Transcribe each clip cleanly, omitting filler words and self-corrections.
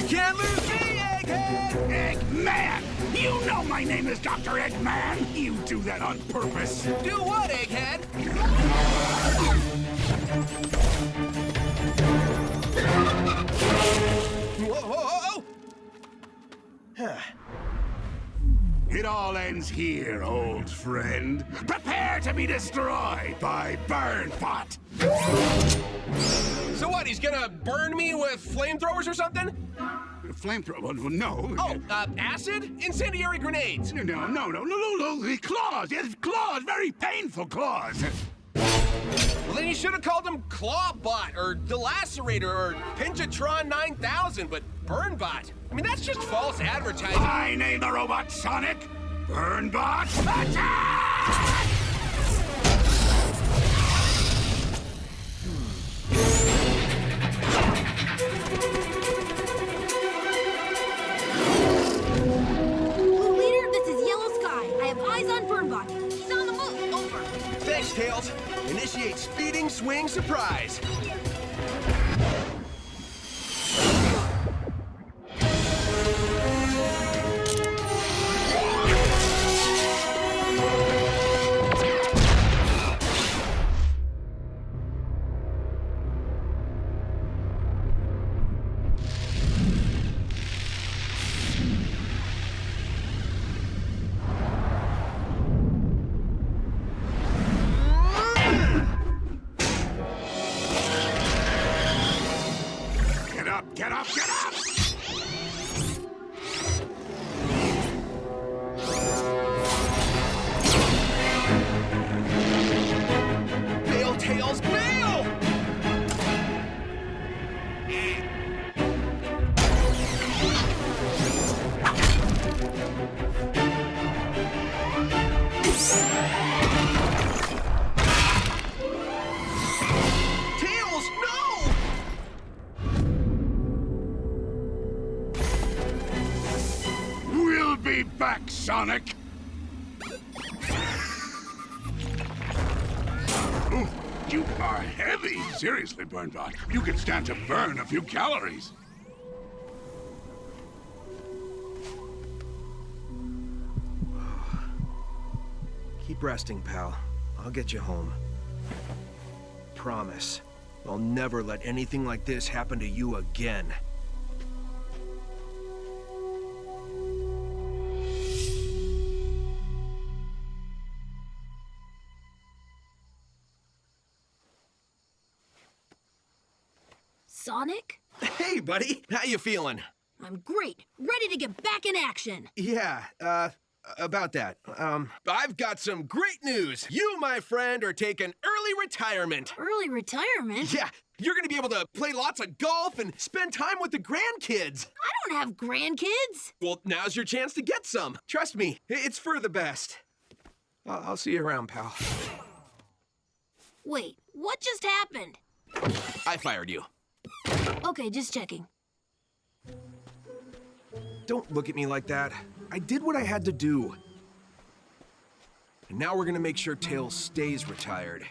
You can't lose me, Egghead! Eggman! You know my name is Dr. Eggman! You do that on purpose! Do what, Egghead? Whoa, whoa, whoa! It all ends here, old friend. Prepare to be destroyed by Burnbot! So what, he's gonna burn me with flamethrowers or something? Flamethrower? No. Oh, acid? Incendiary grenades? No. The claws! Yes, claws! Very painful claws! Well, then you should have called him Clawbot, or Delacerator, or Pinjatron 9000, but Burnbot. I mean, that's just false advertising. I name the robot Sonic! Burnbot! Attack! Blue Leader, this is Yellow Sky. I have eyes on Burnbot. He's on the move. Over. Thanks, Tails. Initiate speeding swing surprise. Get up! Bail, Tails, bail! Tails, no! We'll be back, Sonic! Ooh, you are heavy. Seriously, Burnbot. You can stand to burn a few calories. Keep resting, pal. I'll get you home. Promise. I'll never let anything like this happen to you again. Sonic? Hey, buddy! How you feeling? I'm great. Ready to get back in action. Yeah, about that. I've got some great news. You, my friend, are taking early retirement. Early retirement? Yeah, you're gonna be able to play lots of golf and spend time with the grandkids. I don't have grandkids. Well, now's your chance to get some. Trust me, it's for the best. I'll see you around, pal. Wait, what just happened? I fired you. Okay, just checking. Don't look at me like that. I did what I had to do. And now we're gonna make sure Tails stays retired.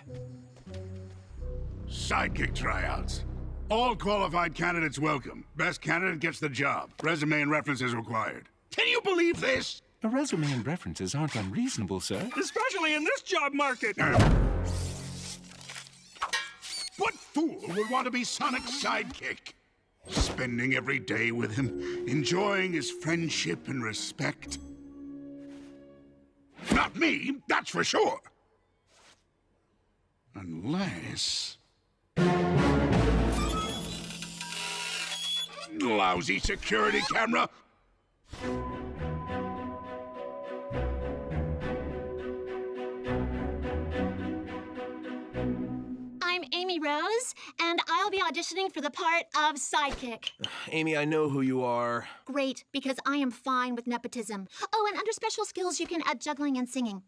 Sidekick tryouts. All qualified candidates welcome. Best candidate gets the job. Resume and references required. Can you believe this? A resume and references aren't unreasonable, sir. Especially in this job market. What fool would want to be Sonic's sidekick? Spending every day with him, enjoying his friendship and respect. Not me, that's for sure. Unless... Lousy security camera. I'm Amy Rose, and I'll be auditioning for the part of Sidekick. Amy, I know who you are. Great, because I am fine with nepotism. Oh, and under special skills, you can add juggling and singing.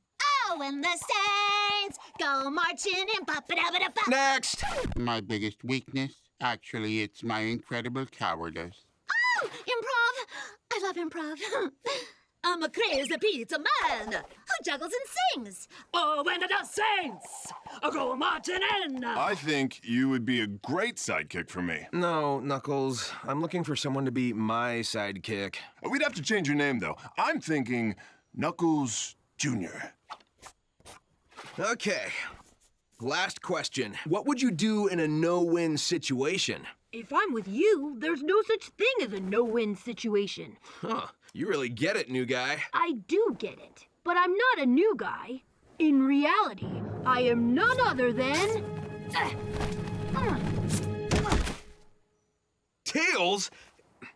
Oh, and the Saints go marching in. Ba-ba-da-ba-da-ba. Next! My biggest weakness? Actually, it's my incredible cowardice. Oh, improv. I love improv. I'm a crazy pizza man who juggles and sings. Oh, when the saints go marching in. I think you would be a great sidekick for me. No, Knuckles. I'm looking for someone to be my sidekick. We'd have to change your name, though. I'm thinking Knuckles Jr. Okay. Last question. What would you do in a no-win situation? If I'm with you, there's no such thing as a no-win situation. Huh. You really get it, new guy. I do get it, but I'm not a new guy. In reality, I am none other than... Tails?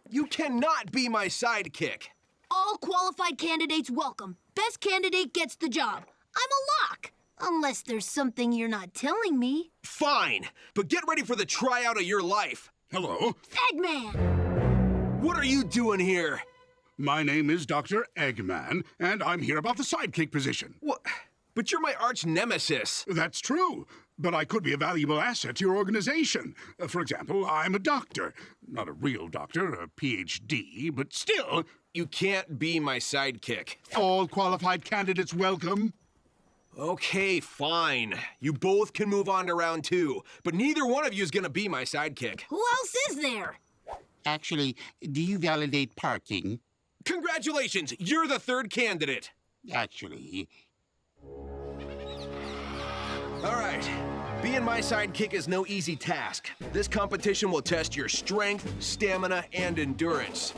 You cannot be my sidekick. All qualified candidates welcome. Best candidate gets the job. I'm a lock. Unless there's something you're not telling me. Fine, but get ready for the tryout of your life. Hello, Eggman! What are you doing here? my name is Dr. Eggman, and I'm here about the sidekick position. What? But you're my arch nemesis. That's true, but I could be a valuable asset to your organization. For example, I'm a doctor. Not a real doctor, a PhD, but still, You can't be my sidekick. all qualified candidates welcome. Okay, fine. You both can move on to round 2, but neither one of you is gonna be my sidekick. Who else is there? Actually, do you validate parking? Congratulations, you're the third candidate. Actually, All right, being my sidekick is no easy task. This competition will test your strength, stamina, and endurance.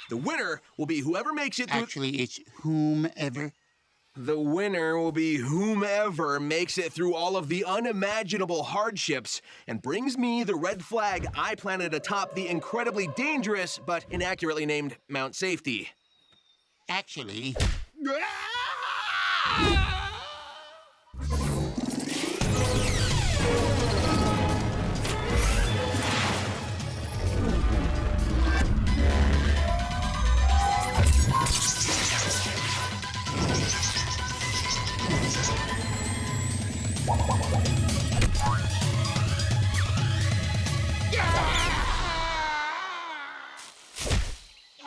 The winner will be whoever makes it through... actually, it's whomever. The winner will be whomever makes it through all of the unimaginable hardships and brings me the red flag I planted atop the incredibly dangerous but inaccurately named Mount Safety. Actually,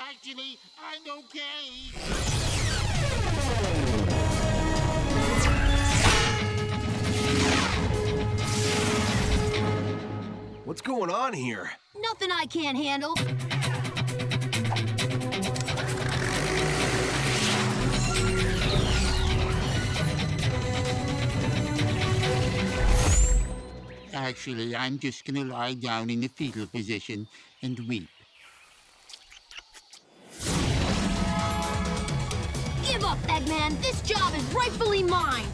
actually, I'm okay. What's going on here? Nothing I can't handle. Actually, I'm just gonna lie down in the fetal position and weep. Give up, Eggman. This job is rightfully mine.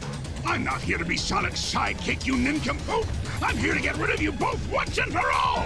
I'm not here to be Sonic's sidekick, you nincompoop! I'm here to get rid of you both once and for all!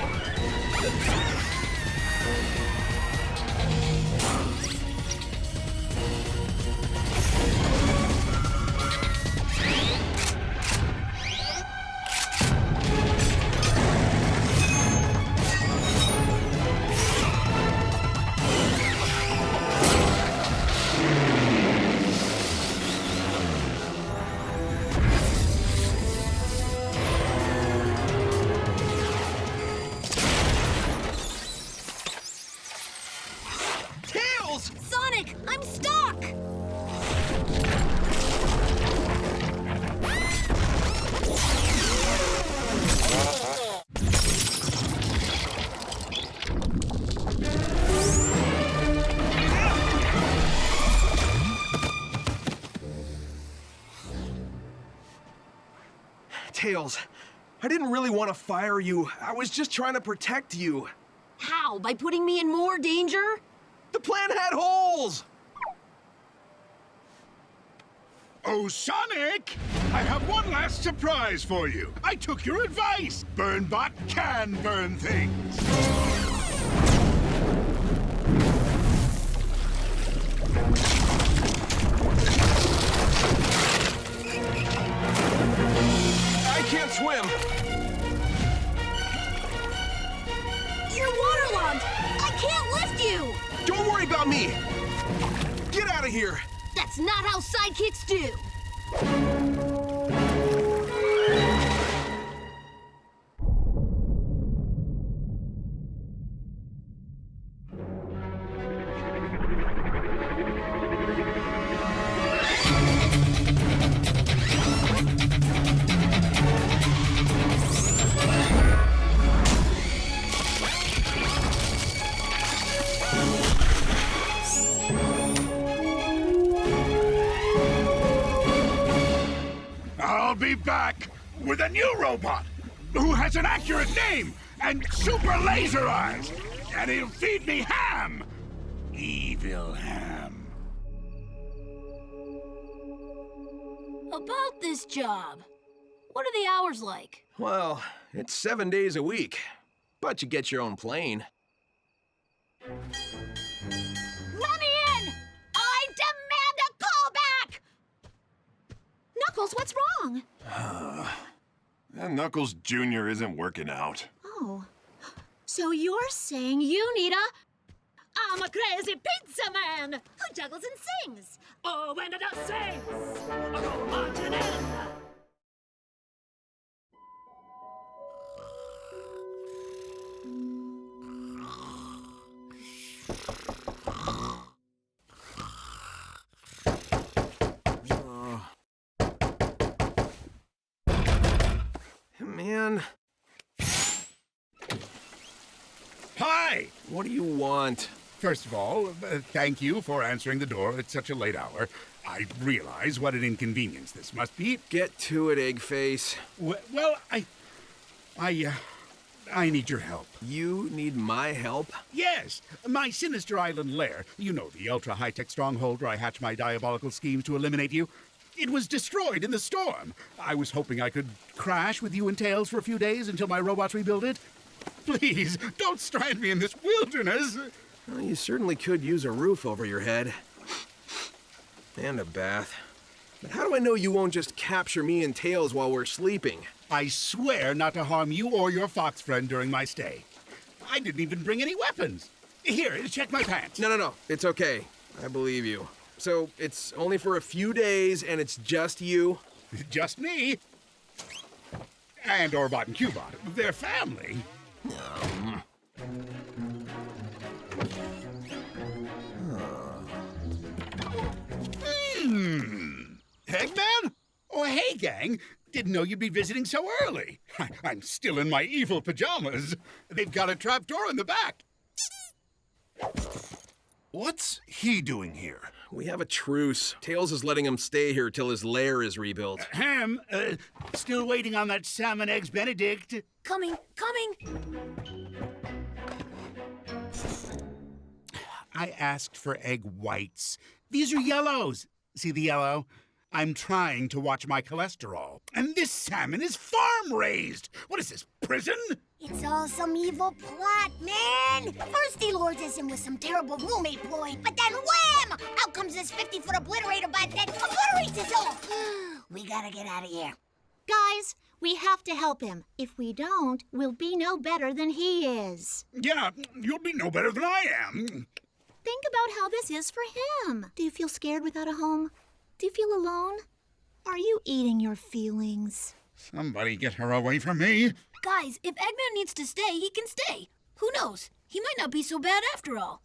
Tails! Sonic, I'm stuck! Tails, I didn't really want to fire you. I was just trying to protect you. How? By putting me in more danger? The plan had holes! Oh, Sonic! I have one last surprise for you. I took your advice. Burnbot can burn things. I can't swim. You're waterlogged! I can't lift you! Don't worry about me. Get out of here. That's not how sidekicks do! be back with a new robot who has an accurate name and super laser eyes. And he'll feed me ham. Evil ham. About this job, what are the hours like? Well, it's 7 days a week, but you get your own plane. Let me in! I demand a callback! Knuckles, what's wrong? And Knuckles Jr. isn't working out. Oh. So you're saying you need a... I'm a crazy pizza man who juggles and sings. Oh, when it does sings, I go marching in. Man, Hi! what do you want? First of all, thank you for answering the door at such a late hour. I realize what an inconvenience this must be. Get to it, Eggface. Well, I need your help. You need my help? Yes, my sinister island lair. You know, the ultra-high-tech stronghold where I hatch my diabolical schemes to eliminate you. It was destroyed in the storm. I was hoping I could crash with you and Tails for a few days until my robots rebuild it. Please, don't strand me in this wilderness. Well, you certainly could use a roof over your head. And a bath. But how do I know you won't just capture me and Tails while we're sleeping? I swear not to harm you or your fox friend during my stay. I didn't even bring any weapons. Here, check my pants. No. It's okay. I believe you. So, it's only for a few days, and it's just you? Just me. And Orbot and Cubot. They're family. Eggman? Oh, hey, gang. Didn't know you'd be visiting so early. I'm still in my evil pajamas. They've got a trapdoor in the back. What's he doing here? We have a truce. Tails is letting him stay here till his lair is rebuilt. Ham, still waiting on that salmon eggs Benedict. Coming. I asked for egg whites. These are yellows. See the yellow? I'm trying to watch my cholesterol. And this salmon is farm-raised. What is this, prison? It's all some evil plot, man! First he lures us in with some terrible roommate ploy, but then wham! Out comes this 50-foot obliterator bot that obliterates us all! We gotta get out of here. Guys, we have to help him. If we don't, we'll be no better than he is. Yeah, you'll be no better than I am. Think about how this is for him. Do you feel scared without a home? Do you feel alone? Are you eating your feelings? Somebody get her away from me. Guys, if Eggman needs to stay, he can stay. Who knows? He might not be so bad after all.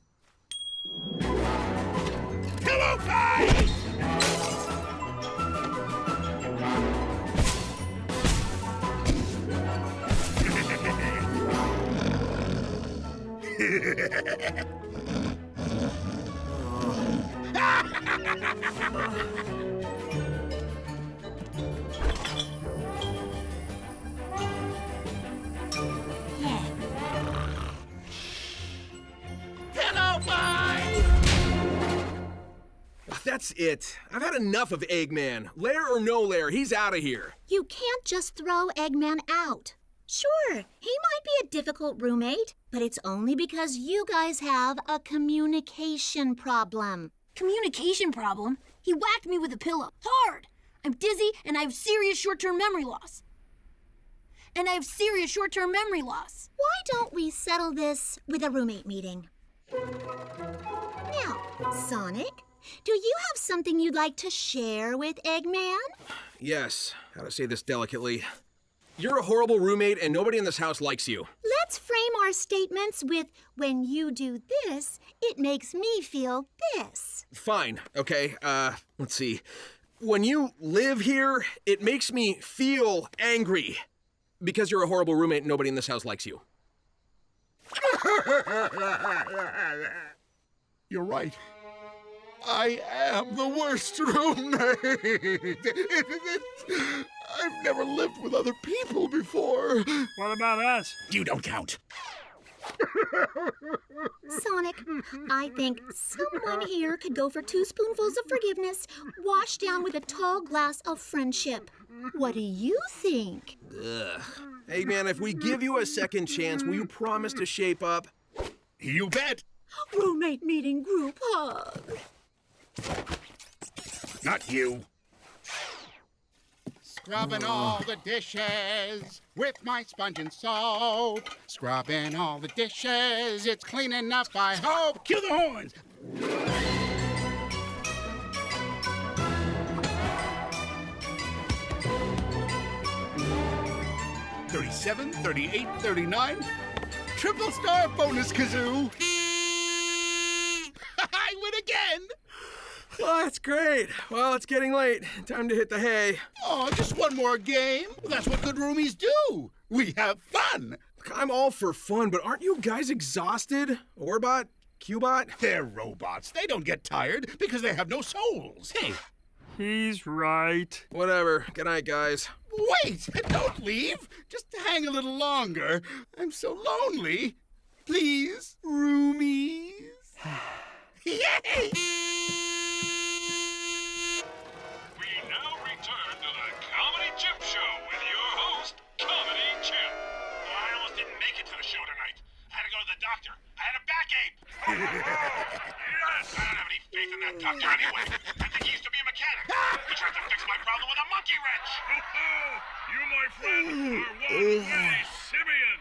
Hello, guys! That's it. I've had enough of Eggman. Lair or no lair, he's out of here. You can't just throw Eggman out. Sure, he might be a difficult roommate, but it's only because you guys have a communication problem. Communication problem? He whacked me with a pillow. Hard! I'm dizzy and I have serious short-term memory loss. Why don't we settle this with a roommate meeting? Now, Sonic, do you have something you'd like to share with Eggman? Yes, how to say this delicately. You're a horrible roommate and nobody in this house likes you. Let's frame our statements with, when you do this, it makes me feel this. Fine, okay, let's see. When you live here, it makes me feel angry. Because you're a horrible roommate and nobody in this house likes you. You're right. I am the worst roommate. I've never lived with other people before. What about us? You don't count. Sonic, I think someone here could go for 2 spoonfuls of forgiveness, washed down with a tall glass of friendship. What do you think? Ugh. Eggman, if we give you a second chance, will you promise to shape up? You bet. Roommate meeting group hug. Not you. Scrubbing all the dishes with my sponge and soap. Scrubbing all the dishes, it's clean enough, I hope. Cue the horns. 37, 38, 39. Triple star bonus kazoo. I win again. Oh, that's great. Well, it's getting late. Time to hit the hay. Oh, just one more game. That's what good roomies do. We have fun. I'm all for fun, but aren't you guys exhausted? Orbot? Cubot? They're robots. They don't get tired because they have no souls. Hey. He's right. Whatever. Good night, guys. Wait! Don't leave! Just hang a little longer. I'm so lonely. Please, roomies. Yay! We now return to the Comedy Chip Show with your host, Comedy Chip. I almost didn't make it to the show tonight. I had to go to the doctor. I had a backache. Yes, I don't have any faith in that doctor anyway. I think he used to be a mechanic. He tried to fix my problem with a monkey wrench. You, my friend, are one Willie Simeon.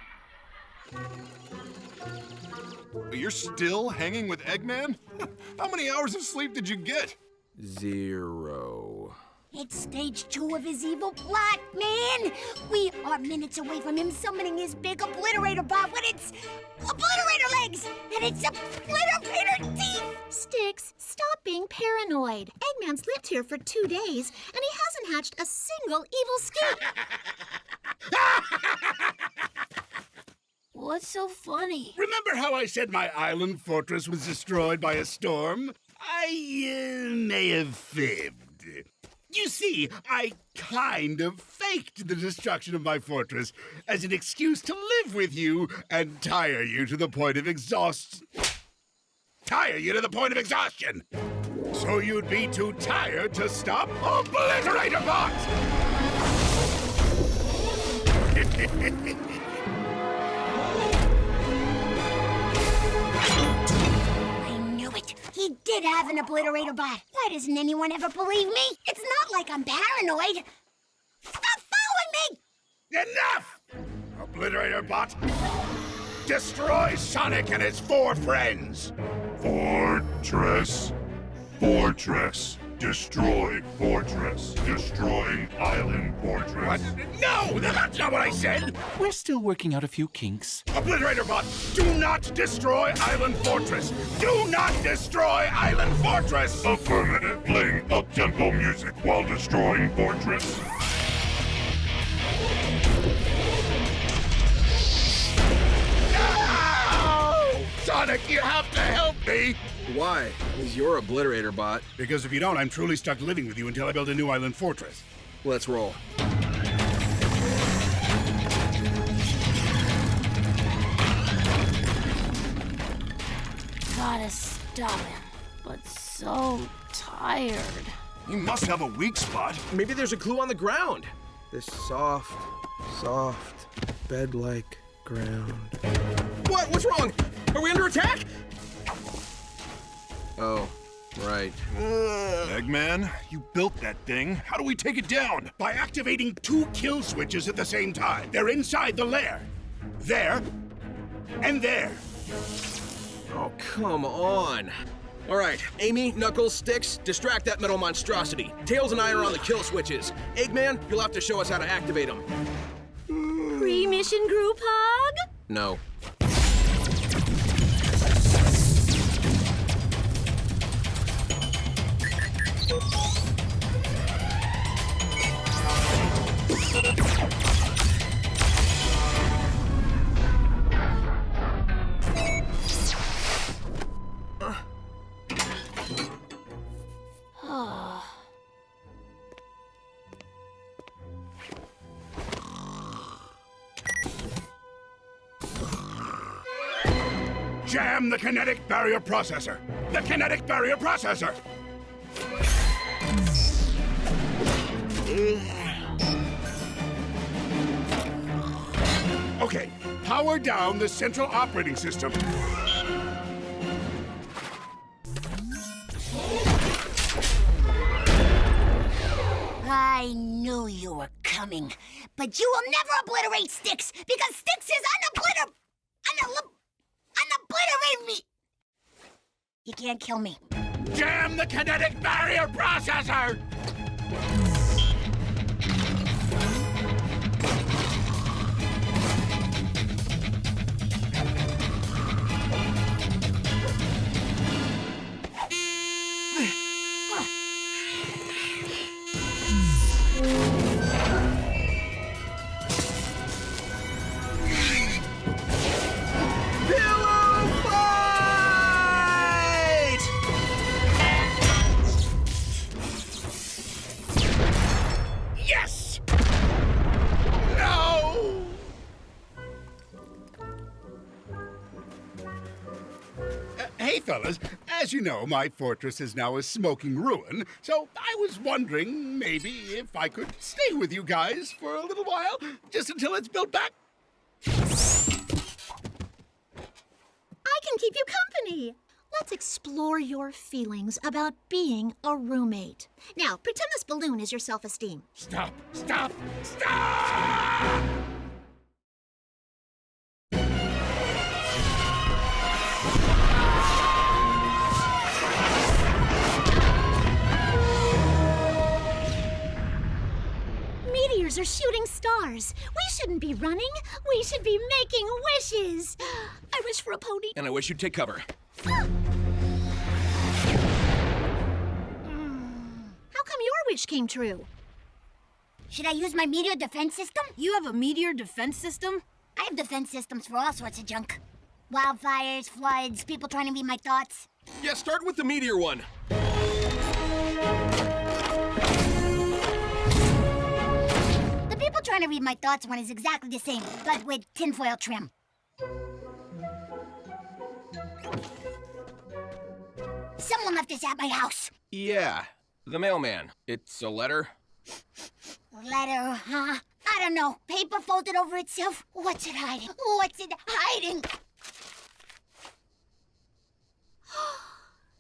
You're still hanging with Eggman? How many hours of sleep did you get? 0. It's stage 2 of his evil plot, man! We are minutes away from him summoning his big obliterator bot when it's obliterator legs! And it's obliterator teeth! Sticks, stop being paranoid. Eggman's lived here for 2 days, and he hasn't hatched a single evil scheme. What's so funny? Remember how I said my island fortress was destroyed by a storm? I may have fibbed. You see, I kind of faked the destruction of my fortress as an excuse to live with you and tire you to the point of exhaustion. So you'd be too tired to stop Obliterator Bot! He did have an obliterator bot. Why doesn't anyone ever believe me? It's not like I'm paranoid. Stop following me! Enough! Obliterator Bot, destroy Sonic and his 4 friends. Fortress. Fortress. Destroy fortress. Destroying island fortress. What? No, that's not what I said. We're still working out a few kinks. Obliterator Bot, do not destroy Island Fortress! Do not destroy Island Fortress! Affirmative. Playing up-tempo music while destroying fortress. No! Sonic, you have to help me! Why? He's your obliterator bot. Because if you don't, I'm truly stuck living with you until I build a new Island Fortress. Let's roll. Gotta stop him, but so tired. You must have a weak spot. Maybe there's a clue on the ground. This soft, bed-like ground. What? What's wrong? Are we under attack? Oh, right. Eggman, you built that thing. How do we take it down? By activating 2 kill switches at the same time. They're inside the lair. There and there. Oh, come on. All right, Amy, Knuckles, Sticks, distract that metal monstrosity. Tails and I are on the kill switches. Eggman, you'll have to show us how to activate them. Pre-mission group hug? No. Jam the kinetic barrier processor! The kinetic barrier processor! Okay, power down the central operating system. I knew you were coming, but you will never obliterate Styx, because Styx is unobliterate me. You can't kill me. Jam the kinetic barrier processor! Yes! No! Hey, fellas, as you know, my fortress is now a smoking ruin, so I was wondering maybe if I could stay with you guys for a little while, just until it's built back. I can keep you company. Let's explore your feelings about being a roommate. Now, pretend this balloon is your self-esteem. Stop! Stop! Stop! Meteors are shooting stars. We shouldn't be running. We should be making wishes. I wish for a pony. And I wish you'd take cover. How come your wish came true? Should I use my meteor defense system? You have a meteor defense system? I have defense systems for all sorts of junk. Wildfires, floods, people trying to read my thoughts. Yeah, start with the meteor one. The people trying to read my thoughts one is exactly the same, but with tinfoil trim. Someone left this at my house. Yeah, the mailman. It's a letter. Letter, huh? I don't know. Paper folded over itself? What's it hiding? What's it hiding?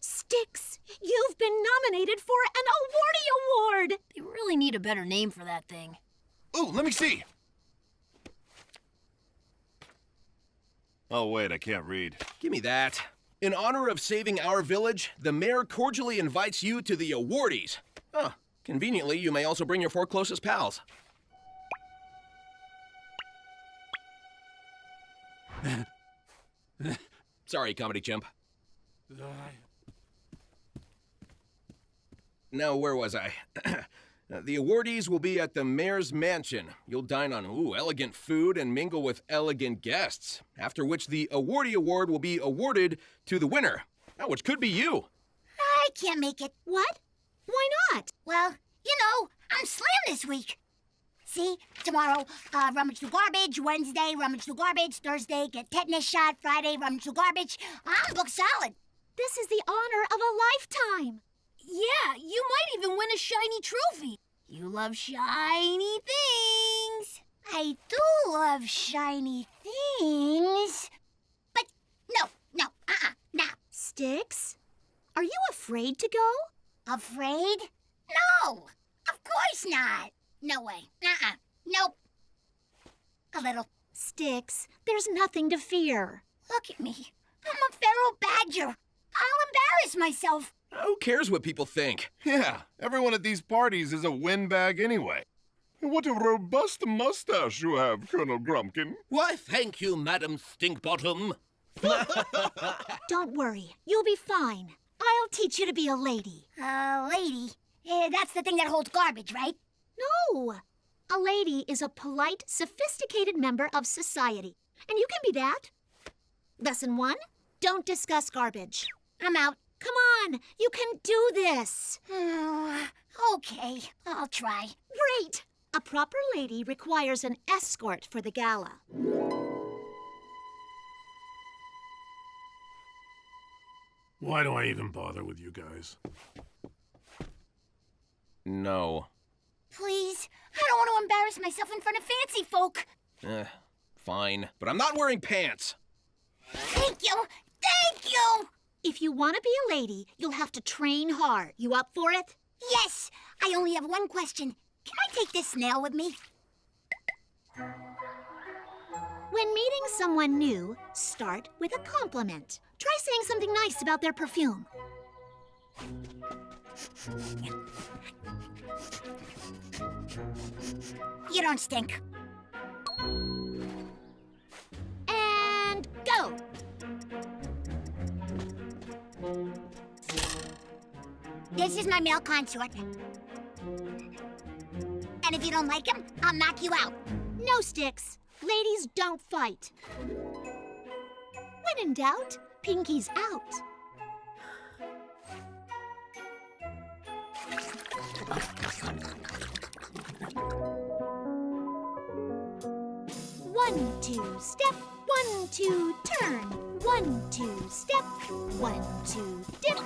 Styx, you've been nominated for an Awardy Award. They really need a better name for that thing. Ooh, let me see. Oh, wait, I can't read. Give me that. In honor of saving our village, the mayor cordially invites you to the awardees. Huh. Conveniently, you may also bring your 4 closest pals. Sorry, Comedy Chimp. Now, where was I? The awardees will be at the mayor's mansion. You'll dine on, elegant food and mingle with elegant guests. After which the awardee award will be awarded to the winner, which could be you. I can't make it. What? Why not? Well, you know, I'm slammed this week. See, tomorrow, rummage through garbage. Wednesday, rummage through garbage. Thursday, get tetanus shot. Friday, rummage through garbage. I'm booked solid. This is the honor of a lifetime. Yeah, you might even win a shiny trophy. You love shiny things. I do love shiny things. But no, no. Styx, are you afraid to go? Afraid? No, of course not. No way. Nope. A little. Styx, there's nothing to fear. Look at me. I'm a feral badger. I'll embarrass myself. Who cares what people think? Yeah, everyone at these parties is a windbag anyway. What a robust mustache you have, Colonel Grumpkin. Why, thank you, Madam Stinkbottom. Don't worry, you'll be fine. I'll teach you to be a lady. A lady? That's the thing that holds garbage, right? No. A lady is a polite, sophisticated member of society. And you can be that. Lesson 1, don't discuss garbage. I'm out. Come on, you can do this. Okay, I'll try. Great. A proper lady requires an escort for the gala. Why do I even bother with you guys? No. Please, I don't want to embarrass myself in front of fancy folk. Fine. But I'm not wearing pants. Thank you. Thank you. If you want to be a lady, you'll have to train hard. You up for it? Yes. I only have one question. Can I take this snail with me? When meeting someone new, start with a compliment. Try saying something nice about their perfume. You don't stink. And go! This is my male consort. And if you don't like him, I'll knock you out. No sticks. Ladies don't fight. When in doubt, pinkies out. One, two, step. 1, 2, turn. 1, 2, step. 1, 2, dip.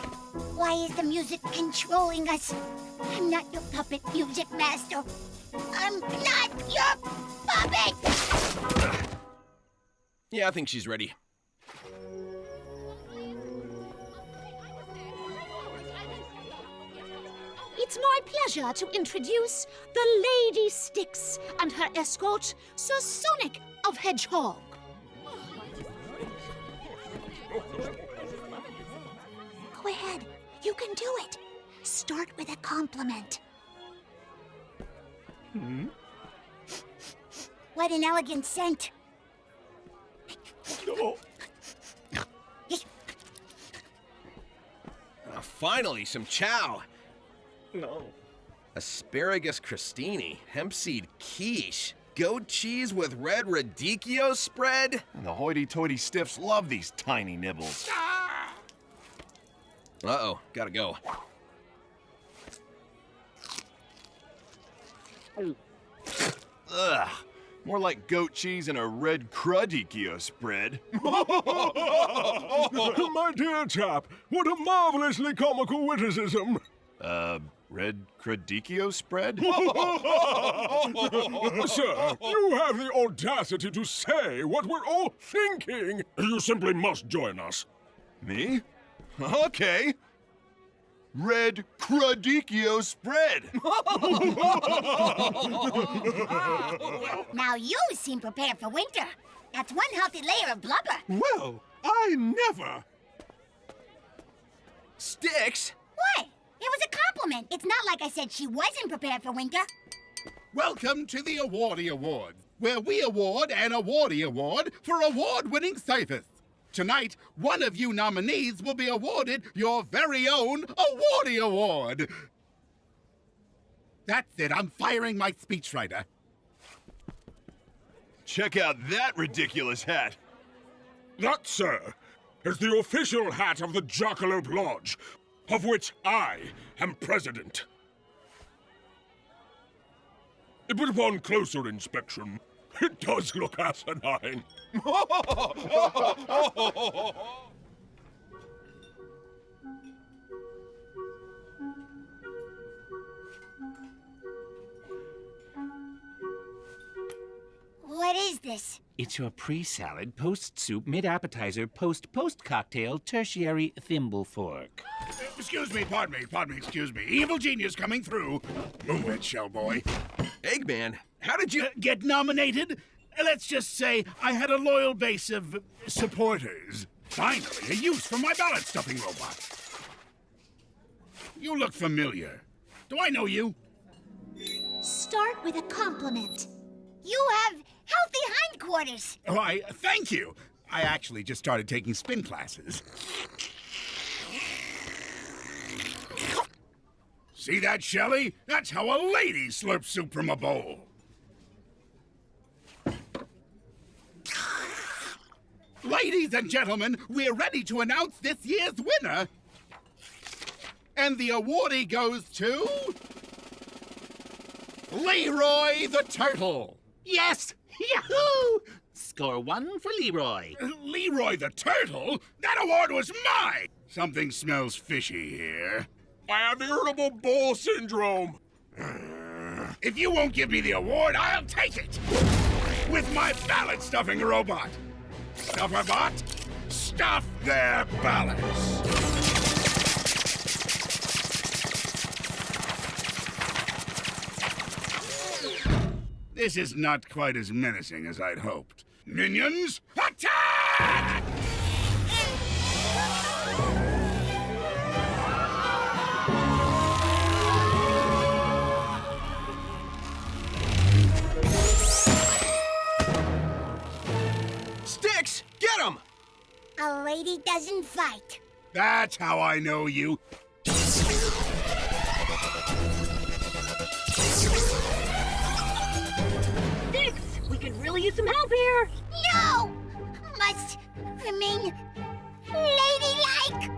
Why is the music controlling us? I'm not your puppet, music master. I'm not your puppet! Yeah, I think she's ready. It's my pleasure to introduce the Lady Styx and her escort, Sir Sonic of Hedgehog. Go ahead, you can do it. Start with a compliment. What an elegant scent. Finally, some chow. No. Asparagus crostini, hemp seed quiche, goat cheese with red radicchio spread. And the hoity-toity stiffs love these tiny nibbles. Uh-oh, gotta go. Ugh. More like goat cheese and a red crudicchio spread. My dear chap, what a marvelously comical witticism. Red crudicchio spread? Sir, you have the audacity to say what we're all thinking. You simply must join us. Me? Okay. Red crudicchio spread. Now you seem prepared for winter. That's one healthy layer of blubber. Well, I never. Styx? What? It was a compliment. It's not like I said she wasn't prepared for winter. Welcome to the Awardy Awards, where we award an Awardy Award for award-winning ciphers. Tonight, one of you nominees will be awarded your very own Awardy Award. That's it. I'm firing my speechwriter. Check out that ridiculous hat. That, sir, is the official hat of the Jackalope Lodge, of which I am president. But upon closer inspection, it does look asinine. What is this? It's your pre-salad, post-soup, mid-appetizer, post-cocktail, tertiary thimble fork. Excuse me, pardon me, excuse me. Evil genius coming through. Move it, shellboy. Eggman, how did you... Get nominated? Let's just say I had a loyal base of supporters. Finally, a use for my ballot stuffing robot. You look familiar. Do I know you? Start with a compliment. You have healthy hindquarters. Why, thank you. I actually just started taking spin classes. See that, Shelley? That's how a lady slurps soup from a bowl. Ladies and gentlemen, we're ready to announce this year's winner. And the awardee goes to... Leroy the Turtle. Yes! Yahoo! Score 1 for Leroy. Leroy the Turtle? That award was mine! Something smells fishy here. I have irritable bowel syndrome. If you won't give me the award, I'll take it! With my ballot stuffing robot! Stufferbot, stuff their ballots! This is not quite as menacing as I'd hoped. Minions, attack! Sticks, get him! A lady doesn't fight. That's how I know you. Sticks, we could really use some help here. No! Must remain ladylike.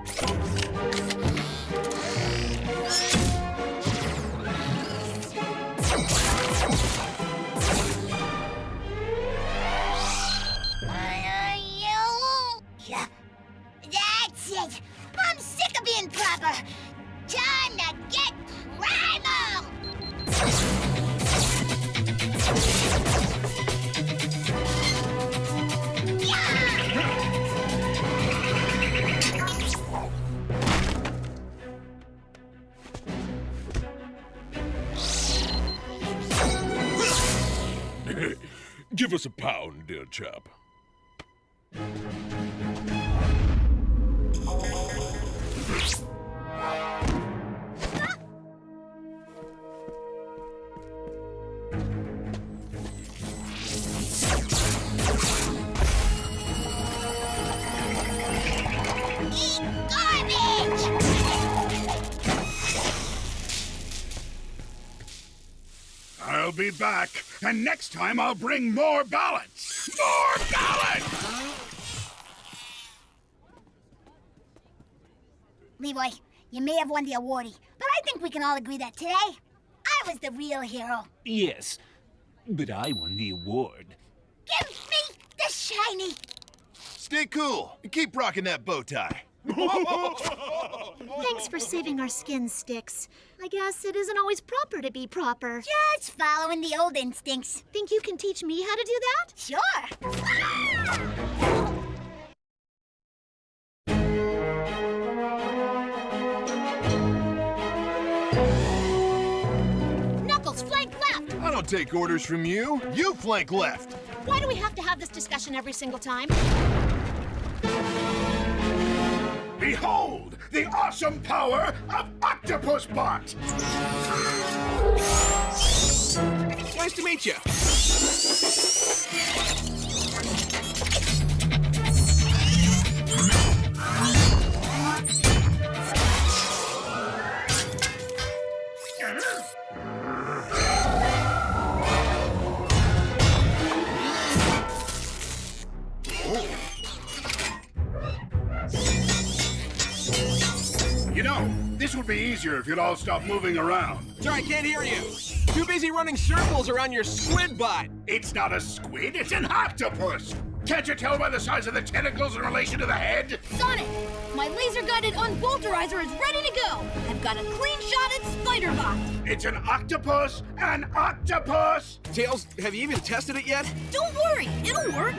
Yeah, that's it. I'm sick of being proper. Time to get primal. Give us a pound, dear chap. Eat garbage! I'll be back, and next time I'll bring more ballots! More ballots! Leroy, you may have won the awardie, but I think we can all agree that today, I was the real hero. Yes, but I won the award. Give me the shiny. Stay cool and keep rocking that bow tie. Thanks for saving our skin, Sticks. I guess it isn't always proper to be proper. Just following the old instincts. Think you can teach me how to do that? Sure. Knuckles, flank left! I don't take orders from you. You flank left. Why do we have to have this discussion every single time? Behold, the awesome power of Octopus Bot! Nice to meet you. You know, this would be easier if you'd all stop moving around. Sorry, I can't hear you. Too busy running circles around your squid bot. It's not a squid, it's an octopus! Can't you tell by the size of the tentacles in relation to the head? Sonic, my laser-guided unbolterizer is ready to go. I've got a clean shot at Spider-Bot. It's an octopus! An octopus! Tails, have you even tested it yet? Don't worry, it'll work.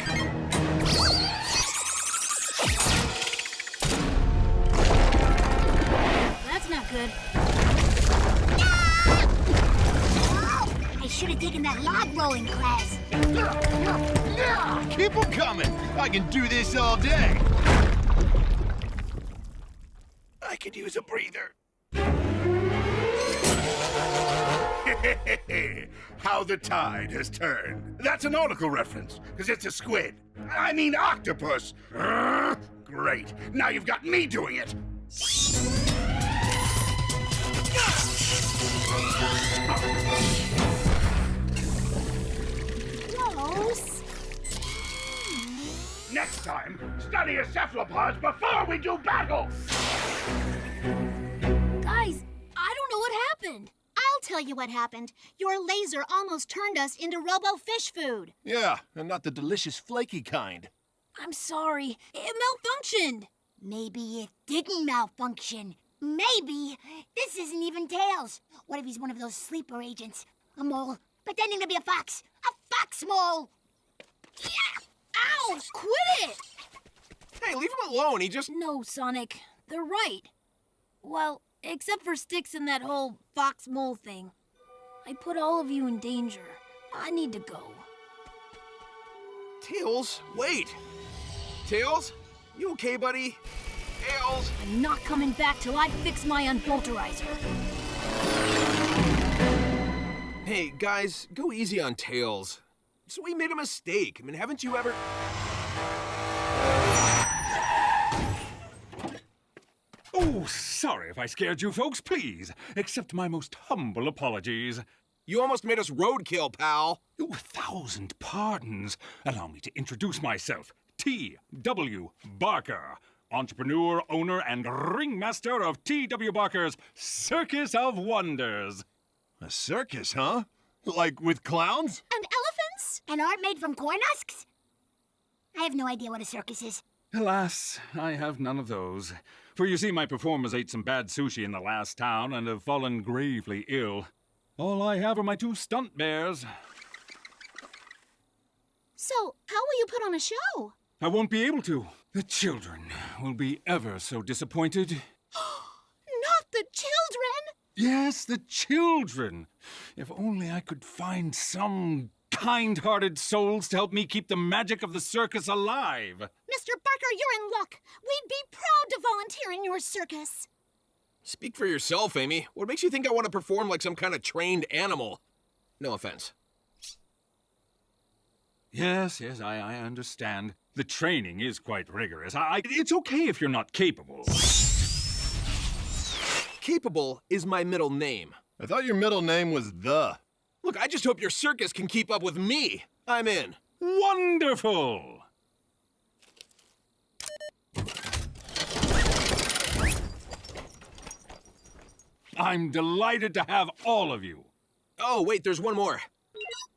That's not good. I should have taken that log rolling class. Keep them coming. I can do this all day. I could use a breather. How the tide has turned. That's a nautical reference, because it's a squid. I mean octopus. Great. Now you've got me doing it. Close. Next time, study your cephalopods before we do battle! Guys, I don't know what happened. I'll tell you what happened. Your laser almost turned us into robo-fish food. Yeah, and not the delicious flaky kind. I'm sorry. It malfunctioned. Maybe it didn't malfunction. Maybe this isn't even Tails. What if he's one of those sleeper agents? A mole, pretending to be a fox. A fox mole! Yeah! Ow! Quit it! Hey, leave him alone. He just... No, Sonic. They're right. Well, except for Sticks and that whole fox mole thing. I put all of you in danger. I need to go. Tails, wait. Tails? You okay, buddy? Tails? I'm not coming back till I fix my unbolterizer. Hey, guys, go easy on Tails. So we made a mistake. I mean, haven't you ever... Oh, sorry if I scared you folks. Please, accept my most humble apologies. You almost made us roadkill, pal. Oh, 1,000 pardons. Allow me to introduce myself. T.W. Barker, entrepreneur, owner, and ringmaster of T.W. Barker's Circus of Wonders. A circus, huh? Like with clowns? And elephants? And art made from corn husks? I have no idea what a circus is. Alas, I have none of those. For you see, my performers ate some bad sushi in the last town and have fallen gravely ill. All I have are my 2 stunt bears. So, how will you put on a show? I won't be able to. The children will be ever so disappointed. Not the children! Yes, the children. If only I could find some kind-hearted souls to help me keep the magic of the circus alive. Mr. Barker, you're in luck. We'd be proud to volunteer in your circus. Speak for yourself, Amy. What makes you think I want to perform like some kind of trained animal? No offense. Yes, I understand. The training is quite rigorous. It's okay if you're not capable. Capable is my middle name. I thought your middle name was The. Look, I just hope your circus can keep up with me. I'm in. Wonderful! I'm delighted to have all of you. Oh, wait, there's one more.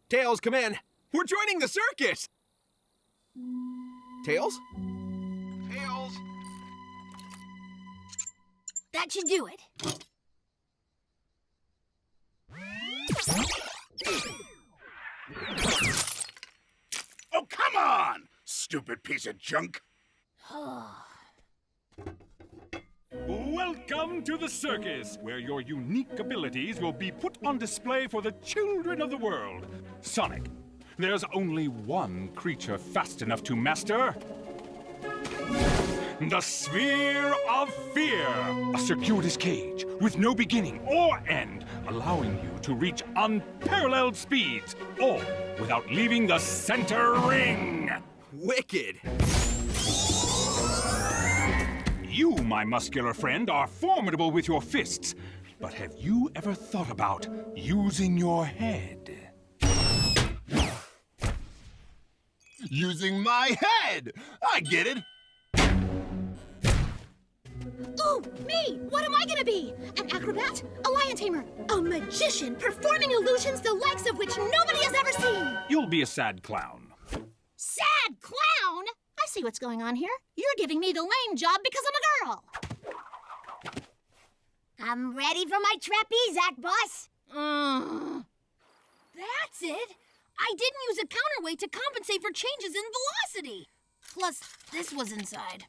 Tails, come in. We're joining the circus! Tails? Tails? That should do it. Oh, come on, stupid piece of junk. Welcome to the circus, where your unique abilities will be put on display for the children of the world. Sonic, there's only one creature fast enough to master. The Sphere of Fear, a circuitous cage with no beginning or end, allowing you to reach unparalleled speeds, all without leaving the center ring. Wicked. You, my muscular friend, are formidable with your fists, but have you ever thought about using your head? Using my head! I get it! Ooh, me! What am I gonna be? An acrobat? A lion tamer? A magician performing illusions the likes of which nobody has ever seen! You'll be a sad clown. Sad clown? I see what's going on here. You're giving me the lame job because I'm a girl. I'm ready for my trapeze act, boss. That's it. I didn't use a counterweight to compensate for changes in velocity. Plus, this was inside.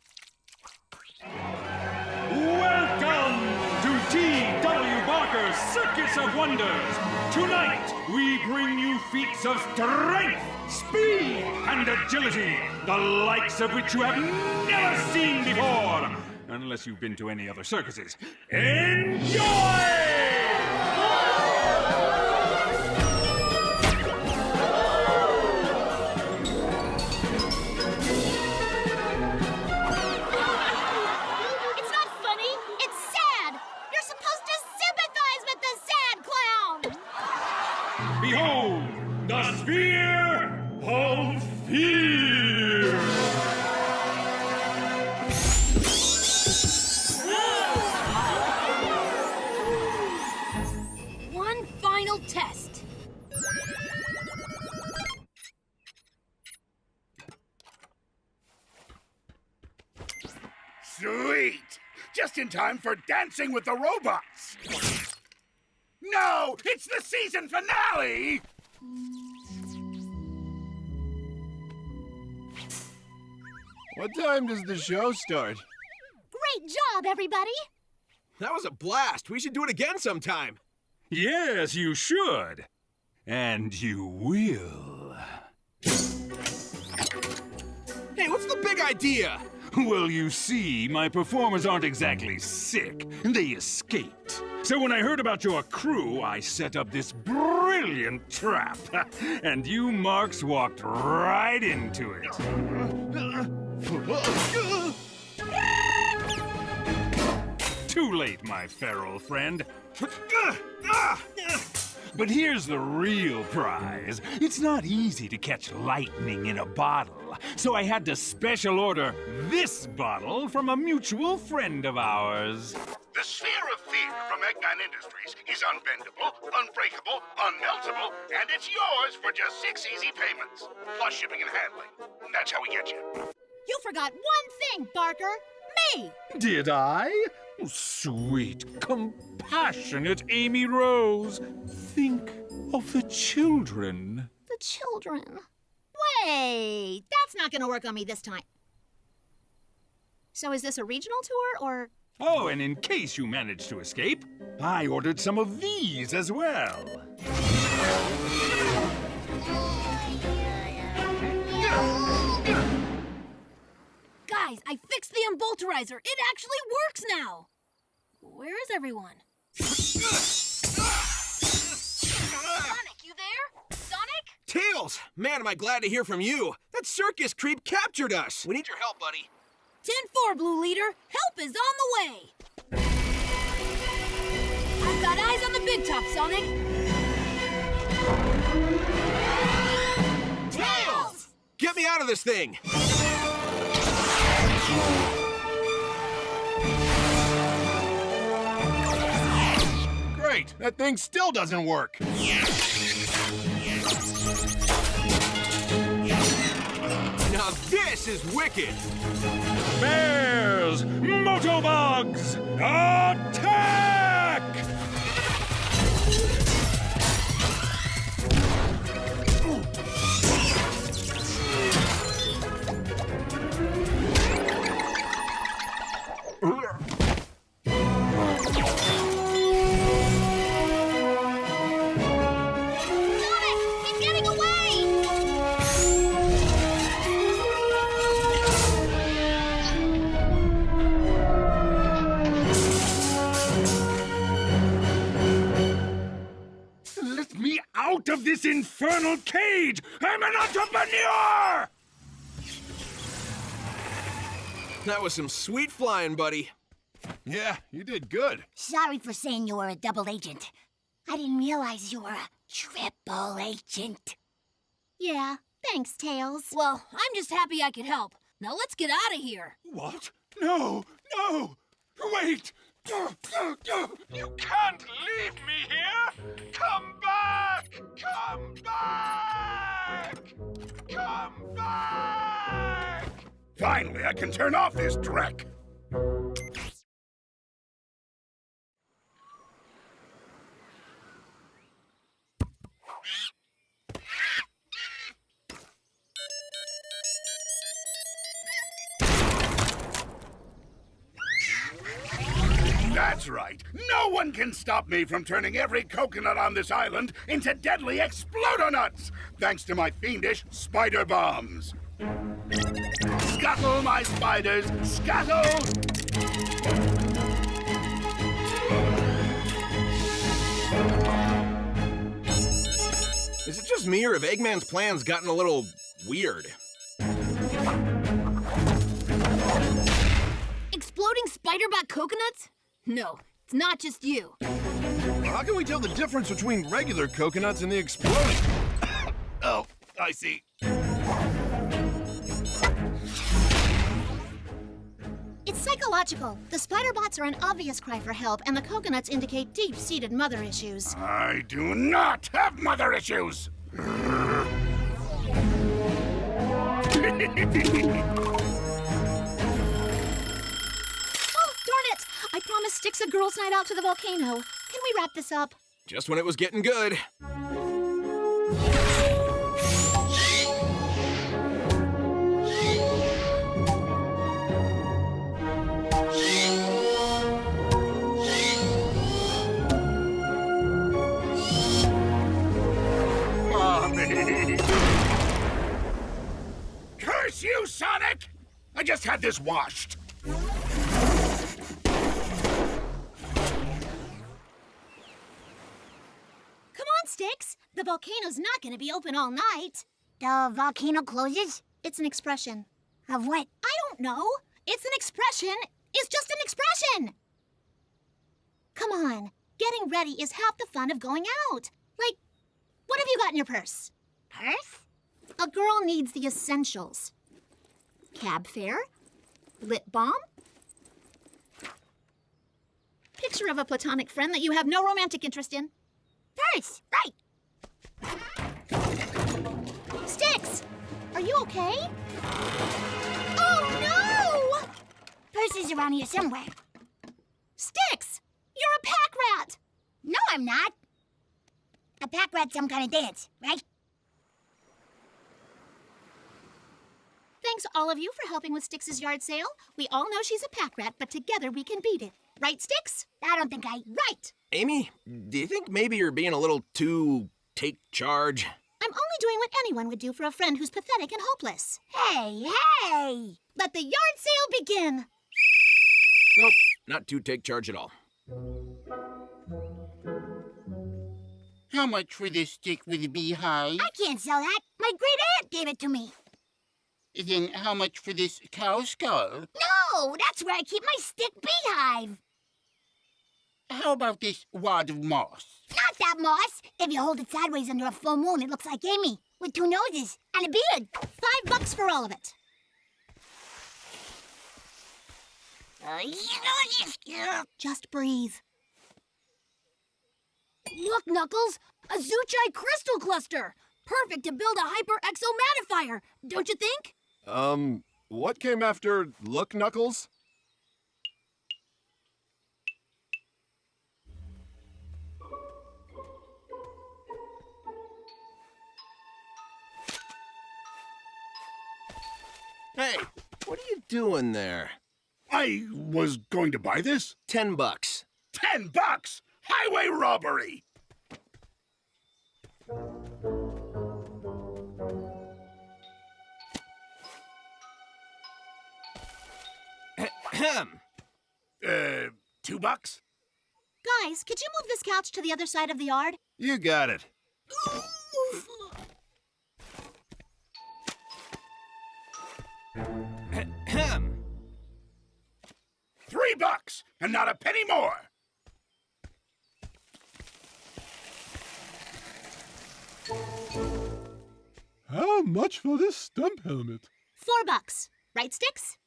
Welcome to T.W. Barker's Circus of Wonders. Tonight, we bring you feats of strength, speed, and agility, the likes of which you have never seen before, unless you've been to any other circuses. Enjoy! Behold, the Sphere of Fear! One final test. So just in time for Dancing with the Robots. No, it's the season finale! What time does the show start? Great job, everybody! That was a blast. We should do it again sometime. Yes, you should. And you will. Hey, what's the big idea? Well, you see, my performers aren't exactly sick. They escaped. So when I heard about your crew, I set up this brilliant trap. And you marks walked right into it. Too late, my feral friend. But here's the real prize. It's not easy to catch lightning in a bottle, so I had to special order this bottle from a mutual friend of ours. The sphere of fear from Eggman Industries is unbendable, unbreakable, unmeltable, and it's yours for just 6 easy payments, plus shipping and handling. That's how we get you. You forgot one thing, Barker. Me! Did I? Sweet, compassionate Amy Rose. Think of the children. The children. Wait, that's not gonna work on me this time. So is this a regional tour, or? Oh, and in case you managed to escape, I ordered some of these as well. Guys, I fixed the embulterizer. It actually works now. Where is everyone? Sonic, you there? Sonic? Tails! Man, am I glad to hear from you. That circus creep captured us. We need your help, buddy. 10-4, Blue Leader. Help is on the way. I've got eyes on the big top, Sonic. Tails! Get me out of this thing! Great! That thing still doesn't work. Now this is wicked! Bears! Motobugs! Attack! Out of this infernal cage! I'm an entrepreneur! That was some sweet flying, buddy. Yeah, you did good. Sorry for saying you were a double agent. I didn't realize you were a triple agent. Yeah, thanks, Tails. Well, I'm just happy I could help. Now let's get out of here. What? No! No! Wait! You can't leave me here! Come back! Come back! Come back! Finally, I can turn off this dreck. That's right. No one can stop me from turning every coconut on this island into deadly explodonuts, thanks to my fiendish spider bombs. Scuttle, my spiders, scuttle! Is it just me, or have Eggman's plans gotten a little weird? Exploding spider-bot coconuts? No, it's not just you. How can we tell the difference between regular coconuts and the exploding? Oh, I see. It's psychological. The spider bots are an obvious cry for help, and the coconuts indicate deep-seated mother issues. I do not have mother issues! Oh, darn it! promised Styx a girls' night out to the volcano. Can we wrap this up? Just when it was getting good. Mommy! Curse you, Sonic! I just had this washed. Come on, Styx. The volcano's not going to be open all night. The volcano closes? It's an expression. Of what? I don't know. It's an expression. It's just an expression. Come on. Getting ready is half the fun of going out. Like, what have you got in your purse? Purse? A girl needs the essentials. Cab fare, lip balm, picture of a platonic friend that you have no romantic interest in. Purse, right. Styx, are you okay? Oh, no! Purse is around here somewhere. Styx, you're a pack rat. No, I'm not. A pack rat's some kind of dance, right? Thanks all of you for helping with Styx's yard sale. We all know she's a pack rat, but together we can beat it. Right, Styx? I don't think Right! Amy, do you think maybe you're being a little too take charge? I'm only doing what anyone would do for a friend who's pathetic and hopeless. Hey, hey! Let the yard sale begin! Nope, not too take charge at all. How much for this stick with a beehive? I can't sell that. My great aunt gave it to me. Then how much for this cow skull? No, that's where I keep my stick beehive. How about this wad of moss? Not that moss. If you hold it sideways under a full moon, it looks like Amy, with 2 noses and a beard. $5 for all of it. Just breathe. Look, Knuckles! A Zuchai crystal cluster! Perfect to build a hyper-exo mattifier, don't you think? What came after Look, Knuckles? Hey, what are you doing there? I was going to buy this. $10. $10! Highway robbery! Ahem. $2? Guys, could you move this couch to the other side of the yard? You got it. Ahem. $3 and not a penny more. How much for this stump helmet? $4. Right, Styx?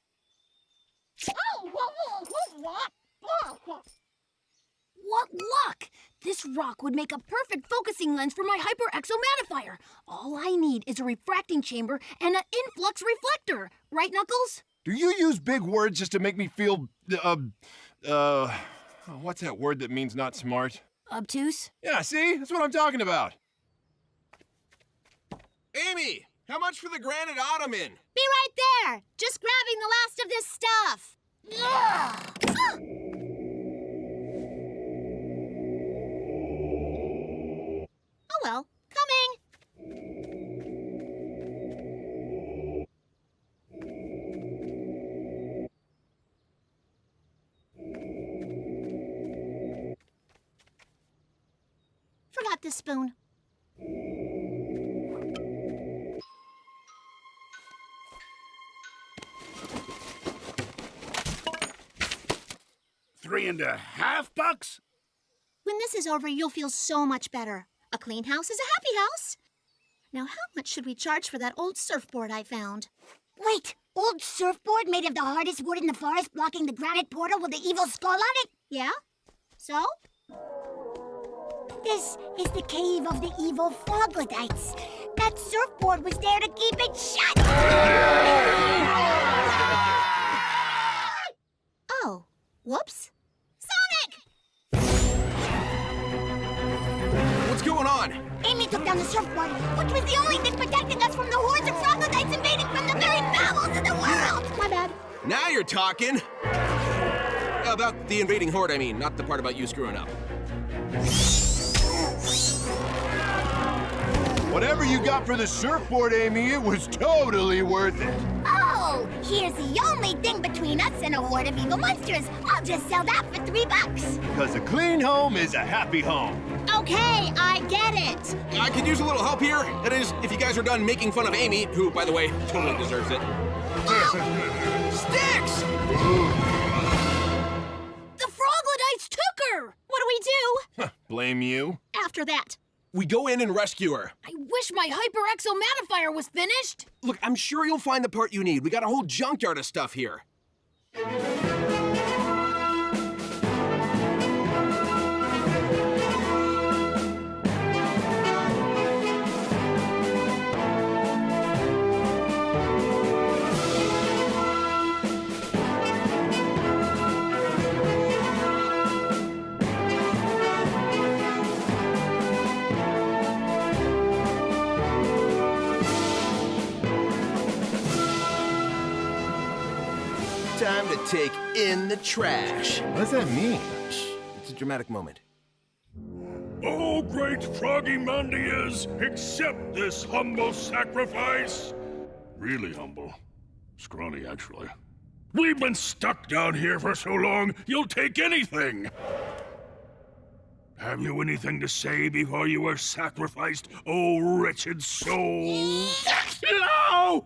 What luck! This rock would make a perfect focusing lens for my hyper-exo mattifier. All I need is a refracting chamber and an influx reflector. Right, Knuckles? Do you use big words just to make me feel, what's that word that means not smart? Obtuse? Yeah, see? That's what I'm talking about. Amy, how much for the granite ottoman? Be right there! Just grabbing the last of this stuff. Oh well, coming. Forgot this spoon. $3.50? When this is over, you'll feel so much better. A clean house is a happy house. Now, how much should we charge for that old surfboard I found? Wait, old surfboard made of the hardest wood in the forest blocking the granite portal with the evil skull on it? Yeah? So? This is the cave of the evil Fogledites. That surfboard was there to keep it shut! Oh, whoops. going on? Amy took down the surfboard, which was the only thing protecting us from the hordes of troglodytes invading from the very bowels of the world! My bad. Now you're talking. About the invading horde, I mean, not the part about you screwing up. Whatever you got for the surfboard, Amy, it was totally worth it. Oh, here's the only thing between us and a horde of evil monsters. I'll just sell that for $3. Because a clean home is a happy home. Okay, I get it. I could use a little help here. That is, if you guys are done making fun of Amy, who, by the way, totally deserves it. Sticks! The Froglodites took her! What do we do? Blame you? After that. We go in and rescue her. I wish my hyper-exo matifier was finished. Look, I'm sure you'll find the part you need. We got a whole junkyard of stuff here. Time to take in the trash. What does that mean? Shh, it's a dramatic moment. Oh, great froggy Mandias, accept this humble sacrifice. Really humble. Scrawny, actually. We've been stuck down here for so long, you'll take anything. Have you anything to say before you were sacrificed, oh wretched soul? No!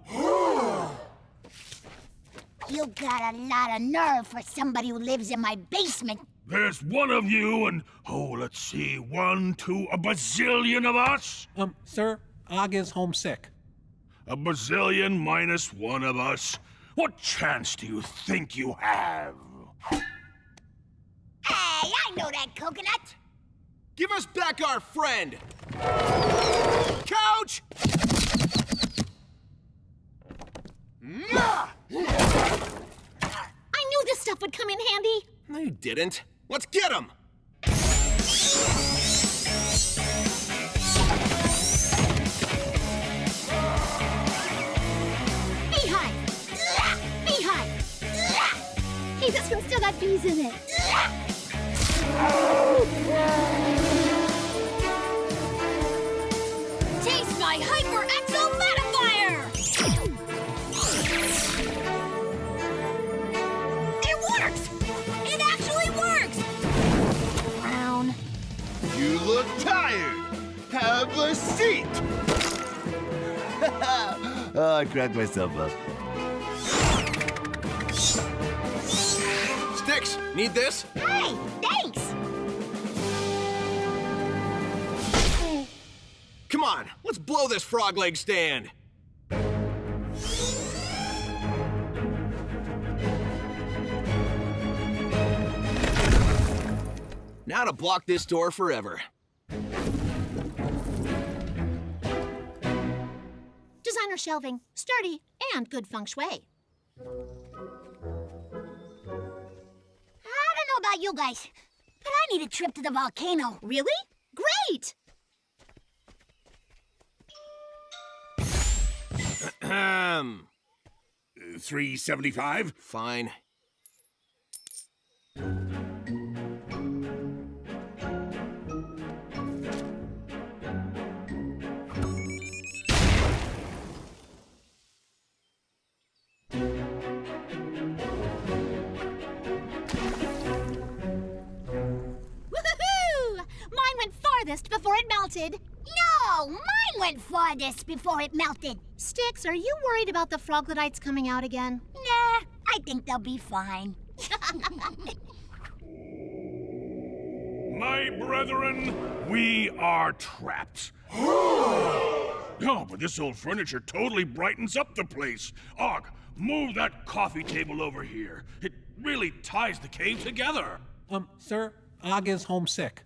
You got a lot of nerve for somebody who lives in my basement. There's one of you and, let's see, 1, 2, a bazillion of us? Sir, Og is homesick. A bazillion minus one of us? What chance do you think you have? Hey, I know that coconut. Give us back our friend! Coach! I knew this stuff would come in handy. No, you didn't. Let's get him! Beehive! Beehive! Hey, this one's still got bees in it. Taste my hyper-exo matifier! It works! It actually works! Brown. You look tired. Have a seat. Oh, I cracked myself up. Sticks, need this? Hey, thanks. Come on, let's blow this frog leg stand. Now to block this door forever. Designer shelving, sturdy, and good feng shui. I don't know about you guys, but I need a trip to the volcano. Really? Great! $3.75? Fine. Woohoo! Mine went farthest before it melted. No, mine went farthest before it melted. Sticks, are you worried about the Froglodites coming out again? Nah, I think they'll be fine. My brethren, we are trapped. No, but this old furniture totally brightens up the place. Og, move that coffee table over here. It really ties the cave together. Sir, Og is homesick.